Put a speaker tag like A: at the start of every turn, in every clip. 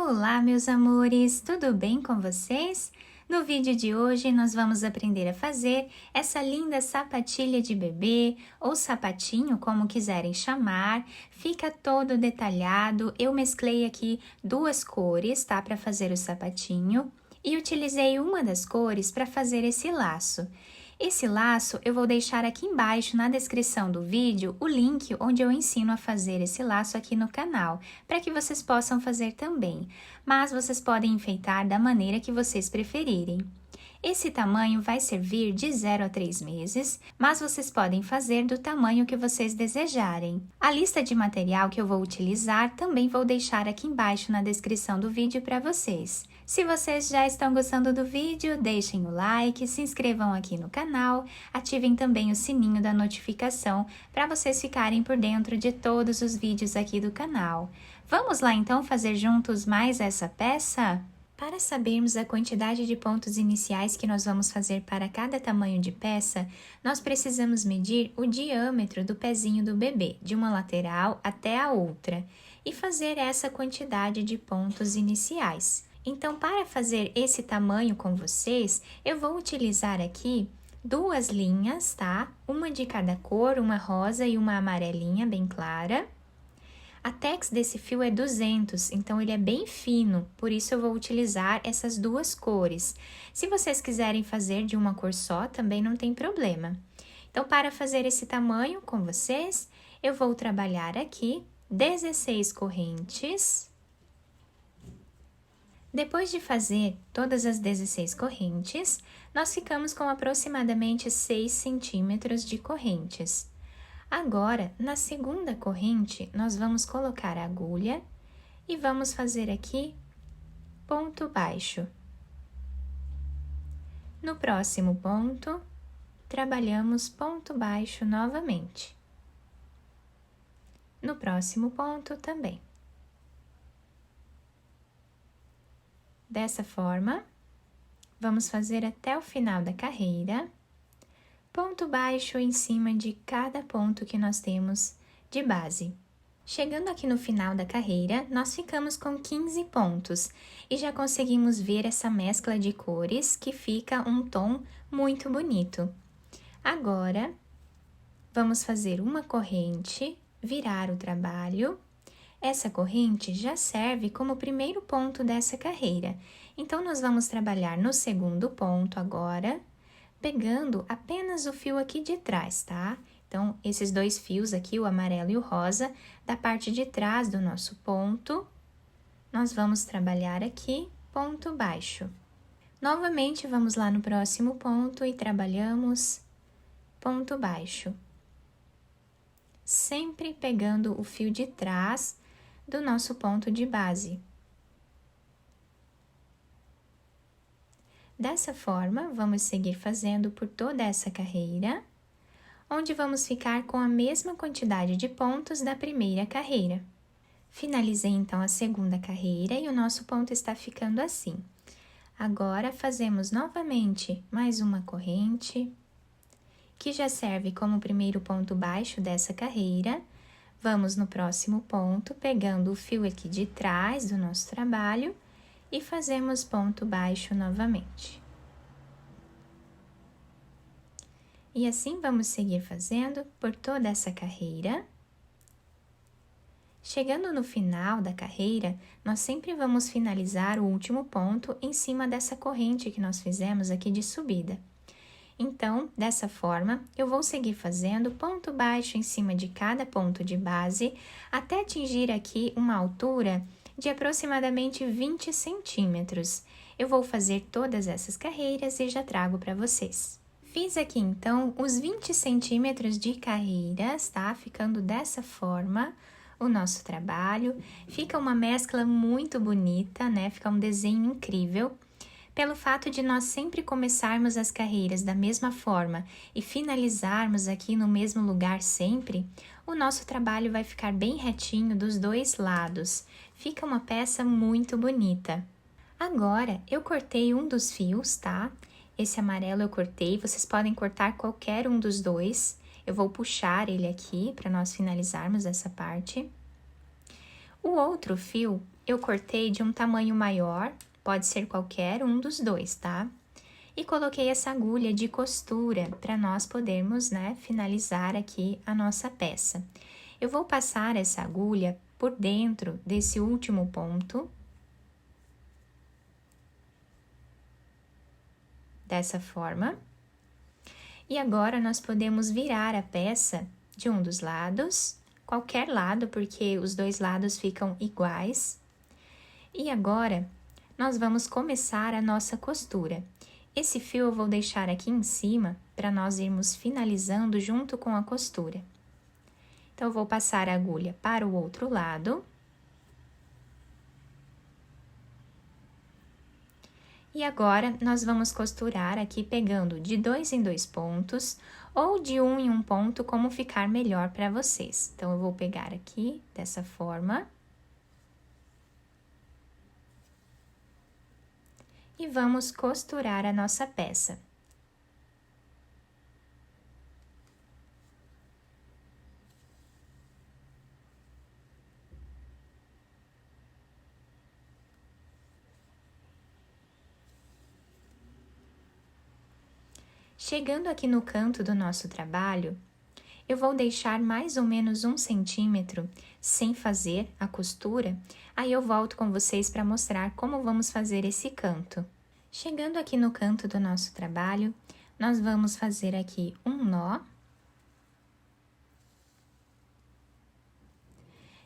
A: Olá, meus amores! Tudo bem com vocês? No vídeo de hoje, nós vamos aprender a fazer essa linda sapatilha de bebê ou sapatinho, como quiserem chamar. Fica todo detalhado. Eu mesclei aqui duas cores, tá? Para fazer o sapatinho e utilizei uma das cores para fazer esse laço. Esse laço eu vou deixar aqui embaixo na descrição do vídeo o link onde eu ensino a fazer esse laço aqui no canal, para que vocês possam fazer também, mas vocês podem enfeitar da maneira que vocês preferirem. Esse tamanho vai servir de 0 a 3 meses, mas vocês podem fazer do tamanho que vocês desejarem. A lista de material que eu vou utilizar também vou deixar aqui embaixo na descrição do vídeo para vocês. Se vocês já estão gostando do vídeo, deixem o like, se inscrevam aqui no canal, ativem também o sininho da notificação para vocês ficarem por dentro de todos os vídeos aqui do canal. Vamos lá então fazer juntos mais essa peça? Para sabermos a quantidade de pontos iniciais que nós vamos fazer para cada tamanho de peça, nós precisamos medir o diâmetro do pezinho do bebê, de uma lateral até a outra, e fazer essa quantidade de pontos iniciais. Então, para fazer esse tamanho com vocês, eu vou utilizar aqui duas linhas, tá? Uma de cada cor, uma rosa e uma amarelinha bem clara. A tex desse fio é 200, então ele é bem fino, por isso eu vou utilizar essas duas cores. Se vocês quiserem fazer de uma cor só, também não tem problema. Então, para fazer esse tamanho com vocês, eu vou trabalhar aqui 16 correntes. Depois de fazer todas as 16 correntes, nós ficamos com aproximadamente 6 centímetros de correntes. Agora, na segunda corrente, nós vamos colocar a agulha e vamos fazer aqui ponto baixo. No próximo ponto, trabalhamos ponto baixo novamente. No próximo ponto também. Dessa forma, vamos fazer até o final da carreira, ponto baixo em cima de cada ponto que nós temos de base. Chegando aqui no final da carreira, nós ficamos com 15 pontos e já conseguimos ver essa mescla de cores que fica um tom muito bonito. Agora, vamos fazer uma corrente, virar o trabalho. Essa corrente já serve como primeiro ponto dessa carreira, então nós vamos trabalhar no segundo ponto agora, pegando apenas o fio aqui de trás, tá? Então, esses dois fios aqui, o amarelo e o rosa, da parte de trás do nosso ponto, nós vamos trabalhar aqui ponto baixo. Novamente, vamos lá no próximo ponto e trabalhamos ponto baixo. Sempre pegando o fio de trás do nosso ponto de base. Dessa forma, vamos seguir fazendo por toda essa carreira, onde vamos ficar com a mesma quantidade de pontos da primeira carreira. Finalizei então a segunda carreira e o nosso ponto está ficando assim. Agora, fazemos novamente mais uma corrente, que já serve como primeiro ponto baixo dessa carreira. Vamos no próximo ponto, pegando o fio aqui de trás do nosso trabalho e fazemos ponto baixo novamente. E assim vamos seguir fazendo por toda essa carreira. Chegando no final da carreira, nós sempre vamos finalizar o último ponto em cima dessa corrente que nós fizemos aqui de subida. Então, dessa forma, eu vou seguir fazendo ponto baixo em cima de cada ponto de base, até atingir aqui uma altura de aproximadamente 20 centímetros. Eu vou fazer todas essas carreiras e já trago para vocês. Fiz aqui, então, os 20 centímetros de carreiras, tá? Ficando dessa forma o nosso trabalho. Fica uma mescla muito bonita, né? Fica um desenho incrível. Pelo fato de nós sempre começarmos as carreiras da mesma forma e finalizarmos aqui no mesmo lugar sempre, o nosso trabalho vai ficar bem retinho dos dois lados. Fica uma peça muito bonita. Agora, eu cortei um dos fios, tá? Esse amarelo eu cortei, vocês podem cortar qualquer um dos dois. Eu vou puxar ele aqui para nós finalizarmos essa parte. O outro fio eu cortei de um tamanho maior, pode ser qualquer um dos dois, tá? E coloquei essa agulha de costura para nós podermos, né, finalizar aqui a nossa peça. Eu vou passar essa agulha por dentro desse último ponto, dessa forma. E agora, nós podemos virar a peça de um dos lados, qualquer lado, porque os dois lados ficam iguais. E agora, nós vamos começar a nossa costura. Esse fio eu vou deixar aqui em cima, para nós irmos finalizando junto com a costura. Então, eu vou passar a agulha para o outro lado. E agora, nós vamos costurar aqui pegando de 2 em 2 pontos, ou de 1 em 1 ponto, como ficar melhor para vocês. Então, eu vou pegar aqui dessa forma. E vamos costurar a nossa peça. Chegando aqui no canto do nosso trabalho, eu vou deixar mais ou menos 1 centímetro sem fazer a costura, aí eu volto com vocês para mostrar como vamos fazer esse canto. Chegando aqui no canto do nosso trabalho, nós vamos fazer aqui um nó.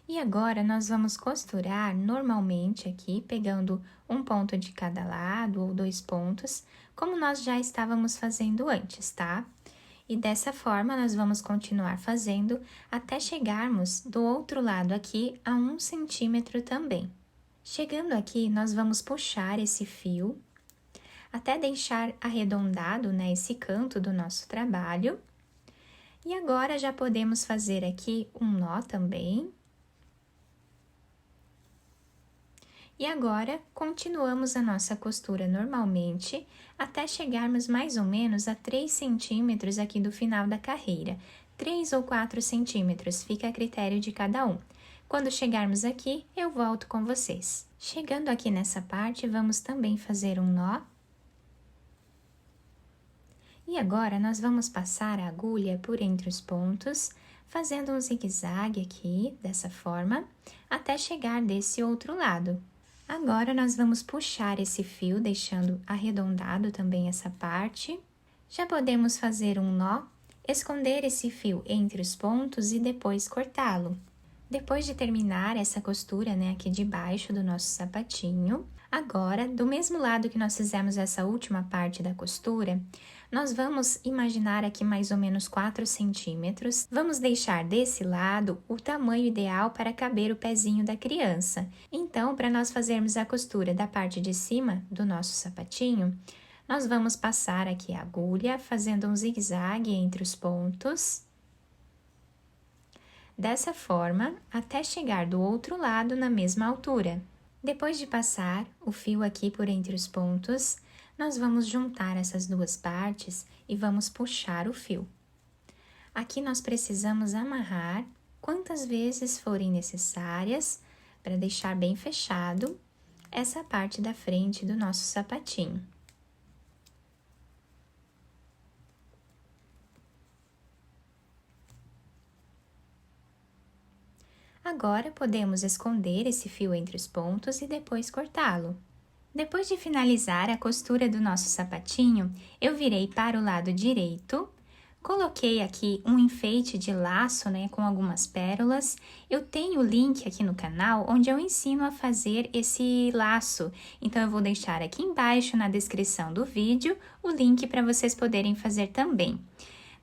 A: E agora, nós vamos costurar normalmente aqui, pegando um ponto de cada lado ou 2 pontos, como nós já estávamos fazendo antes, tá? E dessa forma, nós vamos continuar fazendo até chegarmos do outro lado aqui a 1 centímetro também. Chegando aqui, nós vamos puxar esse fio até deixar arredondado, né, esse canto do nosso trabalho. E agora, já podemos fazer aqui um nó também. E agora, continuamos a nossa costura normalmente, até chegarmos mais ou menos a 3 centímetros aqui do final da carreira. 3 ou 4 centímetros, fica a critério de cada um. Quando chegarmos aqui, eu volto com vocês. Chegando aqui nessa parte, vamos também fazer um nó. E agora, nós vamos passar a agulha por entre os pontos, fazendo um zigue-zague aqui, dessa forma, até chegar desse outro lado. Agora, nós vamos puxar esse fio, deixando arredondado também essa parte. Já podemos fazer um nó, esconder esse fio entre os pontos e depois cortá-lo. Depois de terminar essa costura, né, aqui de baixo do nosso sapatinho, agora, do mesmo lado que nós fizemos essa última parte da costura, nós vamos imaginar aqui mais ou menos 4 centímetros. Vamos deixar desse lado o tamanho ideal para caber o pezinho da criança. Então, para nós fazermos a costura da parte de cima do nosso sapatinho, nós vamos passar aqui a agulha, fazendo um zigue-zague entre os pontos. Dessa forma, até chegar do outro lado na mesma altura. Depois de passar o fio aqui por entre os pontos, nós vamos juntar essas duas partes e vamos puxar o fio. Aqui nós precisamos amarrar quantas vezes forem necessárias para deixar bem fechado essa parte da frente do nosso sapatinho. Agora, podemos esconder esse fio entre os pontos e depois cortá-lo. Depois de finalizar a costura do nosso sapatinho, eu virei para o lado direito, coloquei aqui um enfeite de laço, né, com algumas pérolas. Eu tenho o link aqui no canal onde eu ensino a fazer esse laço, então eu vou deixar aqui embaixo na descrição do vídeo o link para vocês poderem fazer também.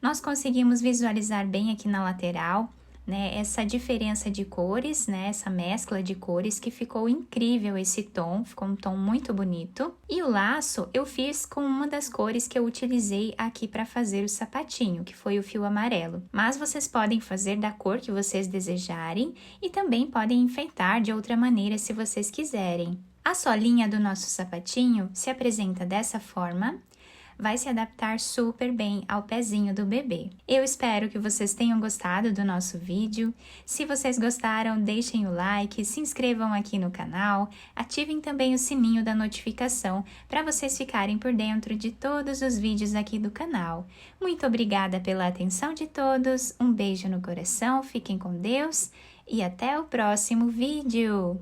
A: Nós conseguimos visualizar bem aqui na lateral, né, essa diferença de cores, né, essa mescla de cores que ficou incrível esse tom, ficou um tom muito bonito. E o laço eu fiz com uma das cores que eu utilizei aqui para fazer o sapatinho, que foi o fio amarelo. Mas vocês podem fazer da cor que vocês desejarem e também podem enfeitar de outra maneira se vocês quiserem. A solinha do nosso sapatinho se apresenta dessa forma. vai se adaptar super bem ao pezinho do bebê. Eu espero que vocês tenham gostado do nosso vídeo. Se vocês gostaram, deixem o like, se inscrevam aqui no canal, ativem também o sininho da notificação para vocês ficarem por dentro de todos os vídeos aqui do canal. Muito obrigada pela atenção de todos, um beijo no coração, fiquem com Deus e até o próximo vídeo!